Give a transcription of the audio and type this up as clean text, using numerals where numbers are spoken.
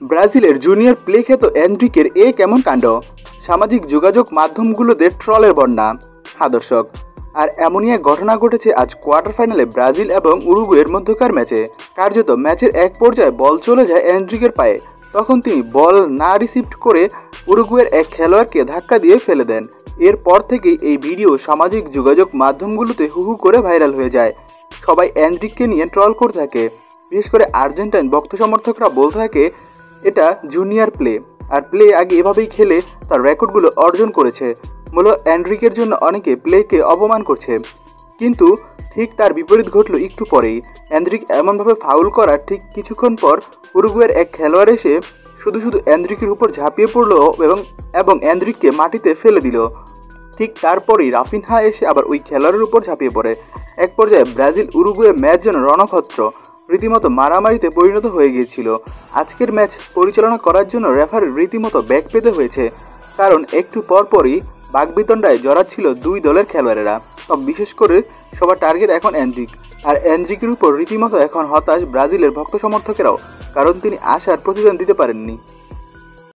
ব্রাজিলের junior play খ্যাত এনরিকের এ কেমন কাণ্ড। সামাজিক যোগাযোগ মাধ্যমগুলোতে ট্রলের বন্যা। দর্শক, আর এমনই এক ঘটনা ঘটেছে আজ কোয়ার্টার ফাইনালে ব্রাজিল এবং উরুগুয়ের মধ্যকার ম্যাচে। কার্যত ম্যাচের এক পর্যায়ে বল চলে যায় এনরিকের পায়ে। তখন তিনি বল না রিসিভ করে উরুগুয়ের এক খেলোয়াড়কে ধাক্কা দিয়ে ফেলে দেন। এরপর থেকেই এই ভিডিও সামাজিক যোগাযোগ মাধ্যমগুলোতে হুহু করে ভাইরাল হয়ে যায়। সবাই এনরিককে নিয়ে ট্রল করে থাকে। বিশেষ করে আর্জেন্টাইন ভক্ত সমর্থকরা বলতে থাকে এটা জুনিয়র প্লে, আর প্লে আগে এভাবেই খেলে তার রেকর্ডগুলো অর্জন করেছে। মূলত এনরিকের জন্য অনেকে প্লেকে অপমান করছে, কিন্তু ঠিক তার বিপরীত ঘটল একটু পরেই। এনরিক এমনভাবে ফাউল করার ঠিক কিছুক্ষণ পর উরুগুয়ের এক খেলোয়াড় এসে শুধু এনরিকের উপর ঝাঁপিয়ে পড়ল এবং এনরিককে মাটিতে ফেলে দিল। ঠিক তারপরেই রাফিনহা এসে আবার ওই খেলোয়াড়ের উপর ঝাঁপিয়ে পড়ে। এক পর্যায়ে ব্রাজিল উরুগুয়ে ম্যাচ যেন রণক্ষেত্র, রীতিমতো মারামারিতে পরিণত হয়ে গিয়েছিল। আজকের ম্যাচ পরিচালনা করার জন্য রেফারির রীতিমতো ব্যাগ পেতে হয়েছে, কারণ একটু পরপরই বাগবিতণ্ডায় জড়াচ্ছিল দুই দলের খেলোয়াড়েরা। তবে বিশেষ করে সবার টার্গেট এখন এনরিক, আর এনরিকের উপর রীতিমতো এখন হতাশ ব্রাজিলের ভক্ত সমর্থকেরাও, কারণ তিনি আশার প্রতিদান দিতে পারেননি।